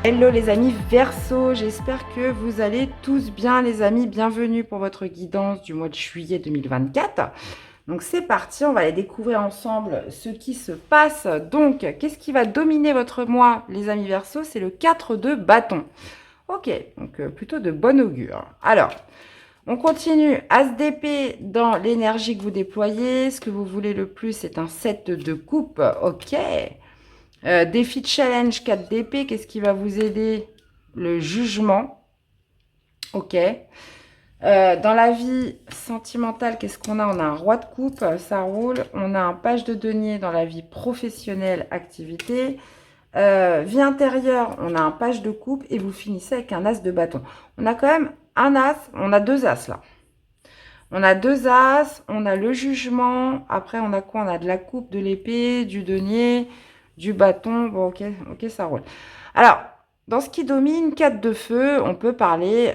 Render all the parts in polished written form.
Hello les amis Verseau, j'espère que vous allez tous bien les amis, bienvenue pour votre guidance du mois de juillet 2024. Donc c'est parti, on va aller découvrir ensemble ce qui se passe. Donc qu'est-ce qui va dominer votre mois les amis Verseau? C'est le 4 de bâton. Ok, donc plutôt de bon augure. Alors, on continue. As d'épée dans l'énergie que vous déployez. Ce que vous voulez le plus, c'est un 7 de coupe. Ok. Défi de challenge 4 d'épée, qu'est-ce qui va vous aider? Le jugement. Ok. Dans la vie sentimentale, qu'est-ce qu'on a? On a un roi de coupe, ça roule. On a un page de denier dans la vie professionnelle, activité. Vie intérieure, on a un page de coupe et vous finissez avec un as de bâton. On a quand même un as, on a deux as là. On a deux as, on a le jugement. Après, on a quoi? On a de la coupe, de l'épée, du denier, du bâton. Bon, ok, ça roule. Alors, dans ce qui domine, 4 de feu, on peut parler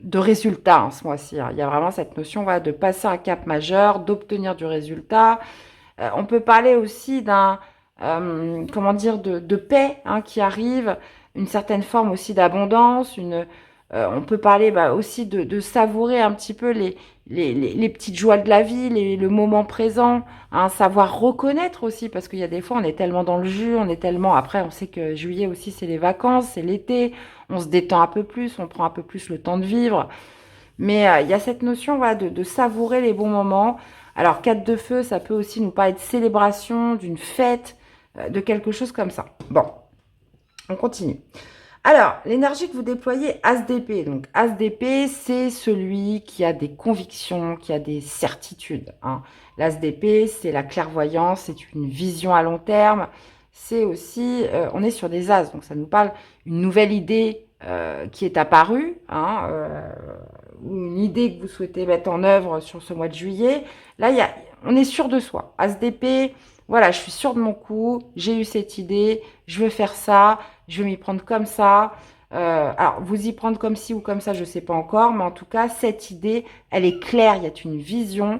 de résultat ce mois-ci. Il y a vraiment cette notion voilà, de passer un cap majeur, d'obtenir du résultat. On peut parler aussi d'un, comment dire, de paix qui arrive, une certaine forme aussi d'abondance, on peut parler aussi de savourer un petit peu les petites joies de la vie, le moment présent, savoir reconnaître aussi, parce qu'il y a des fois, on est tellement dans le jus, on est tellement... Après, on sait que juillet aussi, c'est les vacances, c'est l'été, on se détend un peu plus, on prend un peu plus le temps de vivre. Mais il y a cette notion voilà, de savourer les bons moments. Alors, 4 de feu, ça peut aussi nous parler de célébration, d'une fête, de quelque chose comme ça. Bon, on continue. Alors, l'énergie que vous déployez, As d'épée. Donc, As d'épée, c'est celui qui a des convictions, qui a des certitudes. L'As d'épée, c'est la clairvoyance, c'est une vision à long terme. C'est aussi, on est sur des As, donc ça nous parle une nouvelle idée qui est apparue, ou une idée que vous souhaitez mettre en œuvre sur ce mois de juillet. Là, on est sûr de soi. As d'épée, voilà, je suis sûr de mon coup, j'ai eu cette idée, je veux faire ça, je vais m'y prendre comme ça. Alors, vous y prendre comme ci ou comme ça, je ne sais pas encore, mais en tout cas, cette idée, elle est claire, il y a une vision.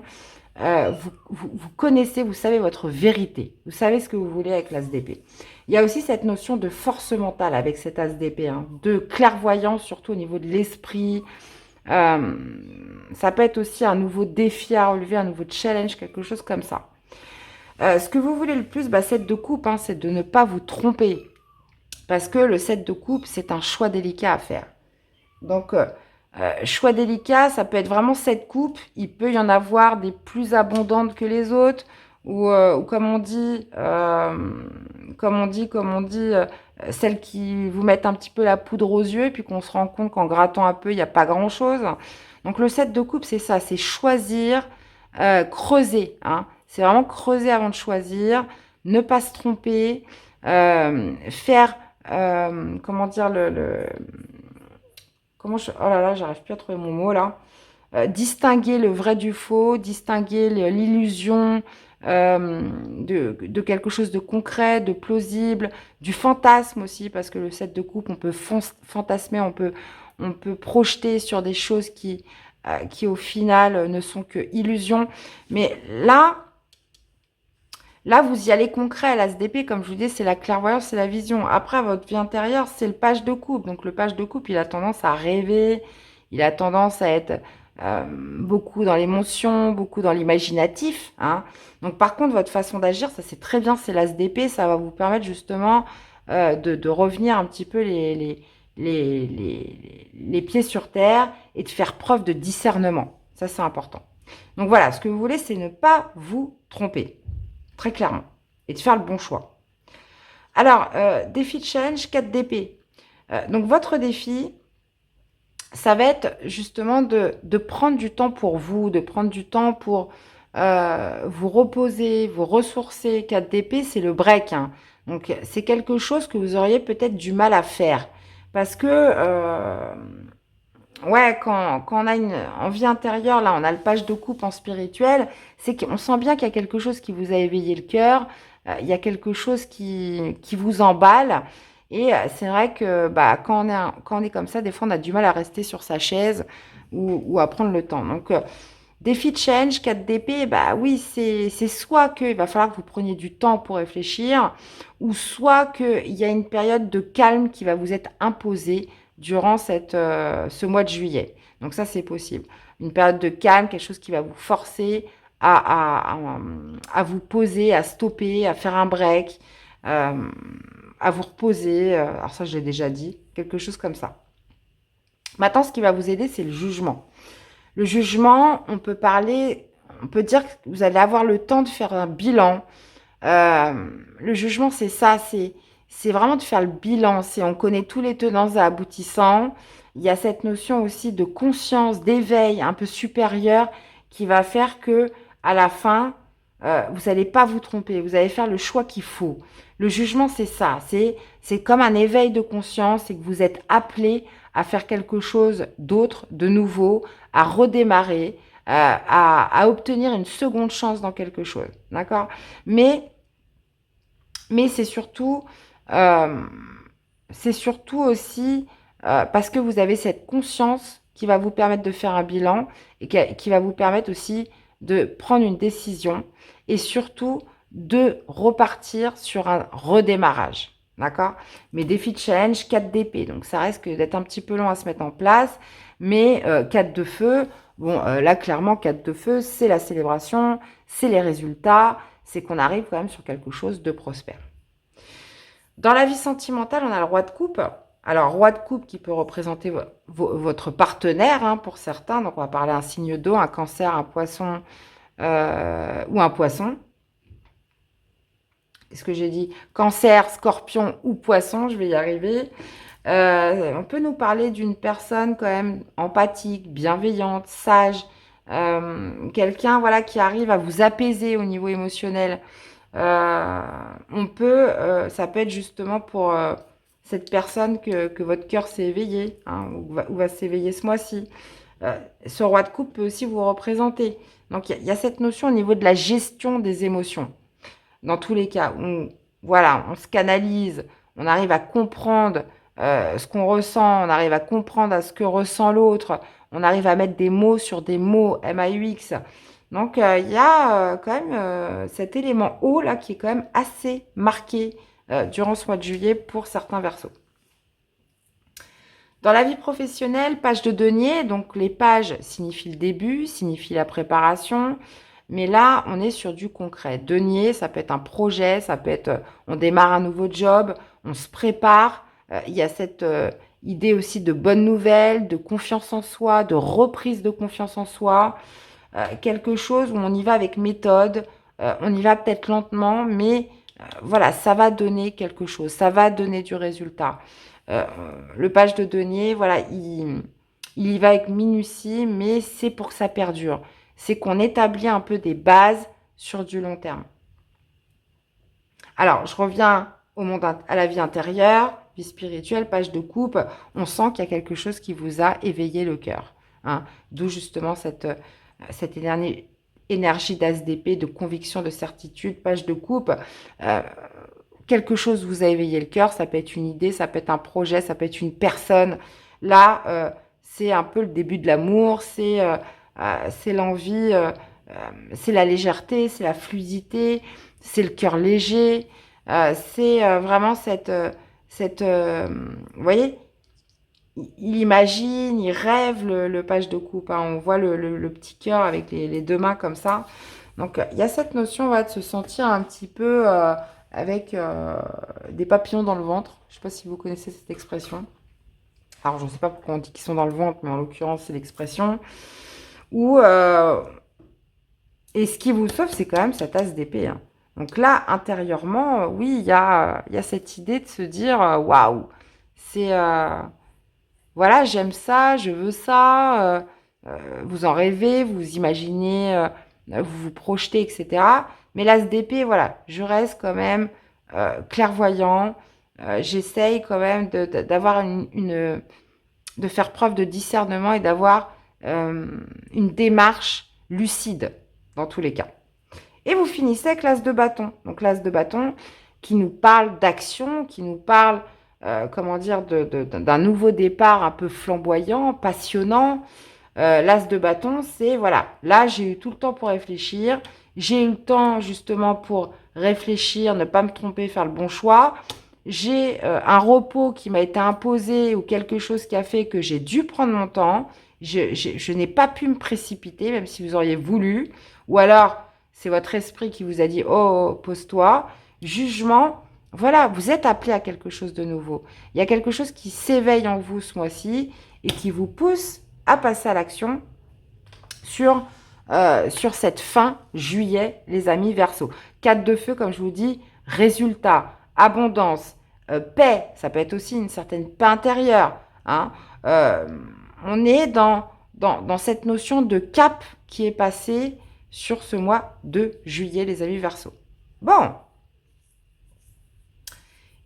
Vous connaissez, vous savez votre vérité. Vous savez ce que vous voulez avec l'as d'épée. Il y a aussi cette notion de force mentale avec cet as d'épée, de clairvoyance, surtout au niveau de l'esprit. Ça peut être aussi un nouveau défi à relever, un nouveau challenge, quelque chose comme ça. Ce que vous voulez le plus, 7 de coupe, c'est de ne pas vous tromper. Parce que le 7 de coupe, c'est un choix délicat à faire. Donc, choix délicat, ça peut être vraiment 7 coupes. Il peut y en avoir des plus abondantes que les autres. Ou comme on dit, celles qui vous mettent un petit peu la poudre aux yeux. Et puis qu'on se rend compte qu'en grattant un peu, il n'y a pas grand-chose. Donc, le 7 de coupe, c'est ça. C'est choisir, creuser. C'est vraiment creuser avant de choisir. Ne pas se tromper. Faire comment dire oh là là, j'arrive plus à trouver mon mot là. Distinguer le vrai du faux, distinguer l'illusion de quelque chose de concret, de plausible, du fantasme aussi, parce que le 7 de coupe, on peut fantasmer, on peut projeter sur des choses qui au final ne sont que illusions. Mais là, vous y allez concret à l'ASDP, comme je vous dis, c'est la clairvoyance, c'est la vision. Après, votre vie intérieure, c'est le page de coupe. Donc, le page de coupe, il a tendance à rêver, il a tendance à être beaucoup dans l'émotion, beaucoup dans l'imaginatif. Donc, par contre, votre façon d'agir, ça c'est très bien, c'est l'ASDP, ça va vous permettre justement de revenir un petit peu les pieds sur terre et de faire preuve de discernement. Ça, c'est important. Donc, voilà, ce que vous voulez, c'est ne pas vous tromper. Très clairement. Et de faire le bon choix. Alors, défi de challenge, 4 d'épée. Donc, votre défi, ça va être justement de prendre du temps pour vous, de prendre du temps pour vous reposer, vous ressourcer. 4 d'épée, c'est le break. Donc, c'est quelque chose que vous auriez peut-être du mal à faire. Parce que ouais, quand on a une en vie intérieure, là, on a le page de coupe en spirituel, c'est qu'on sent bien qu'il y a quelque chose qui vous a éveillé le cœur, il y a quelque chose qui vous emballe. Et c'est vrai que quand on est comme ça, des fois, on a du mal à rester sur sa chaise ou à prendre le temps. Donc, Défi de change, 4 d'épée, bah oui, c'est soit qu'il va falloir que vous preniez du temps pour réfléchir, ou soit qu'il y a une période de calme qui va vous être imposée durant ce mois de juillet. Donc ça, c'est possible. Une période de calme, quelque chose qui va vous forcer à vous poser, à stopper, à faire un break, euh, à vous reposer. Alors ça, je l'ai déjà dit, quelque chose comme ça. Maintenant, ce qui va vous aider, c'est le jugement. Le jugement, on peut dire que vous allez avoir le temps de faire un bilan. Le jugement, c'est ça, c'est vraiment de faire le bilan. C'est on connaît tous les tenants et aboutissants. Il y a cette notion aussi de conscience, d'éveil un peu supérieur qui va faire que à la fin, vous n'allez pas vous tromper. Vous allez faire le choix qu'il faut. Le jugement, c'est ça. C'est comme un éveil de conscience et que vous êtes appelé à faire quelque chose d'autre, de nouveau, à redémarrer, à obtenir une seconde chance dans quelque chose. D'accord? Mais, mais euh, c'est surtout aussi parce que vous avez cette conscience qui va vous permettre de faire un bilan et qui va vous permettre aussi de prendre une décision et surtout de repartir sur un redémarrage. D'accord? Mes défis de challenge, 4 d'épée. Donc ça risque d'être un petit peu long à se mettre en place. Mais 4 de feu, bon, là clairement, 4 de feu, c'est la célébration, c'est les résultats, c'est qu'on arrive quand même sur quelque chose de prospère. Dans la vie sentimentale, on a le roi de coupe. Alors, roi de coupe qui peut représenter votre partenaire hein, pour certains. Donc, on va parler un signe d'eau, un cancer, un poisson ou un poisson. Qu'est-ce que j'ai dit? Cancer, scorpion ou poisson, je vais y arriver. On peut nous parler d'une personne quand même empathique, bienveillante, sage, quelqu'un voilà qui arrive à vous apaiser au niveau émotionnel. Euh, Ça peut être justement pour cette personne que votre cœur s'est éveillé, hein, ou va s'éveiller ce mois-ci. Ce roi de coupe peut aussi vous représenter. Donc il y a cette notion au niveau de la gestion des émotions. Dans tous les cas, voilà, on se canalise, on arrive à comprendre ce qu'on ressent, on arrive à comprendre à ce que ressent l'autre, on arrive à mettre des mots sur des mots, M-A-U-X. Donc, il y a quand même cet élément haut là qui est quand même assez marqué durant ce mois de juillet pour certains versos. Dans la vie professionnelle, page de denier, donc les pages signifient le début, signifient la préparation, mais là, on est sur du concret. Denier, ça peut être un projet, ça peut être on démarre un nouveau job, on se prépare. Il y a cette idée aussi de bonnes nouvelles, de confiance en soi, de reprise de confiance en soi. Quelque chose où on y va avec méthode, on y va peut-être lentement, mais voilà, ça va donner quelque chose, ça va donner du résultat. Euh, le page de denier, voilà, il y va avec minutie, mais c'est pour que ça perdure. C'est qu'on établit un peu des bases sur du long terme. Alors, je reviens au monde, à la vie intérieure, vie spirituelle, page de coupe. On sent qu'il y a quelque chose qui vous a éveillé le cœur. Hein. D'où justement cette énergie d'ASDP, de conviction, de certitude, page de coupe. Euh, Quelque chose vous a éveillé le cœur, ça peut être une idée, ça peut être un projet, ça peut être une personne. Là, c'est un peu le début de l'amour, c'est l'envie, c'est la légèreté, c'est la fluidité, c'est le cœur léger, c'est vraiment vous voyez, il imagine, il rêve le page de coupe. Hein. On voit le petit cœur avec les deux mains comme ça. Donc, il y a cette notion voilà, de se sentir un petit peu avec des papillons dans le ventre. Je ne sais pas si vous connaissez cette expression. Alors, je ne sais pas pourquoi on dit qu'ils sont dans le ventre, mais en l'occurrence, c'est l'expression. Ou, et ce qui vous sauve, c'est quand même cette tasse d'épée. Hein. Donc là, intérieurement, oui, il y a cette idée de se dire, waouh, c'est... voilà, j'aime ça, je veux ça, vous en rêvez, vous imaginez, vous vous projetez, etc. Mais l'as d'épée, voilà, je reste quand même clairvoyant, j'essaye quand même d'avoir de faire preuve de discernement et d'avoir une démarche lucide dans tous les cas. Et vous finissez avec l'as de bâton. Donc l'as de bâton qui nous parle d'action, qui nous parle comment dire, d'un nouveau départ un peu flamboyant, passionnant. L'as de bâton, c'est voilà, là j'ai eu tout le temps pour réfléchir, j'ai eu le temps justement pour réfléchir, ne pas me tromper, faire le bon choix. J'ai un repos qui m'a été imposé ou quelque chose qui a fait que j'ai dû prendre mon temps. Je n'ai pas pu me précipiter, même si vous auriez voulu. Ou alors, c'est votre esprit qui vous a dit, oh, pose-toi. Jugement, voilà, vous êtes appelé à quelque chose de nouveau. Il y a quelque chose qui s'éveille en vous ce mois-ci et qui vous pousse à passer à l'action sur cette fin juillet, les amis Verseau. 4 de feu, comme je vous dis, résultat, abondance, paix, ça peut être aussi une certaine paix intérieure. Hein. On est dans cette notion de cap qui est passé sur ce mois de juillet, les amis Verseau. Bon.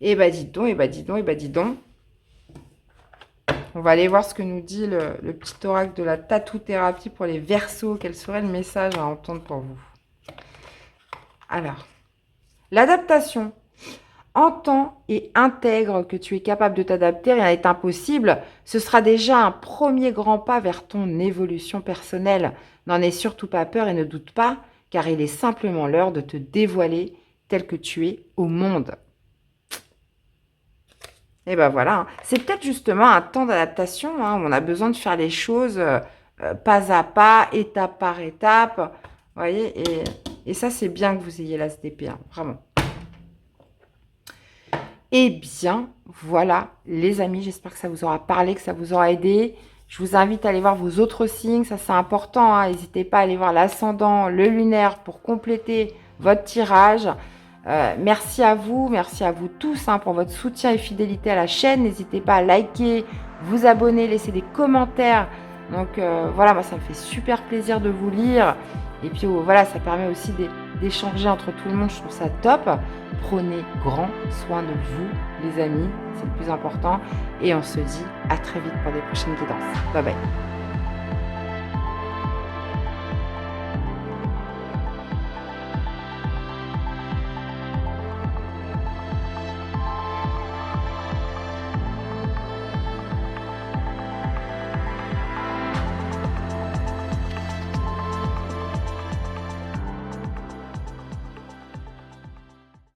Et bah dis donc, et bah dis donc, et bah dis donc. On va aller voir ce que nous dit le petit oracle de la tatou-thérapie pour les Verseaux. Quel serait le message à entendre pour vous? Alors, l'adaptation. Entends et intègre que tu es capable de t'adapter, rien n'est impossible. Ce sera déjà un premier grand pas vers ton évolution personnelle. N'en aie surtout pas peur et ne doute pas, car il est simplement l'heure de te dévoiler tel que tu es au monde. Et ben voilà, hein. C'est peut-être justement un temps d'adaptation, hein, où on a besoin de faire les choses pas à pas, étape par étape. Vous voyez, et ça, c'est bien que vous ayez l'as d'épée, hein, vraiment. Eh bien, voilà, les amis, j'espère que ça vous aura parlé, que ça vous aura aidé. Je vous invite à aller voir vos autres signes, ça c'est important, hein. N'hésitez pas à aller voir l'ascendant, le lunaire pour compléter votre tirage. Merci à vous tous, hein, pour votre soutien et fidélité à la chaîne. N'hésitez pas à liker, vous abonner, laisser des commentaires. Donc voilà, moi ça me fait super plaisir de vous lire. Et puis voilà, ça permet aussi d'échanger entre tout le monde, je trouve ça top. Prenez grand soin de vous, les amis, c'est le plus important. Et on se dit à très vite pour des prochaines guidances. Bye bye.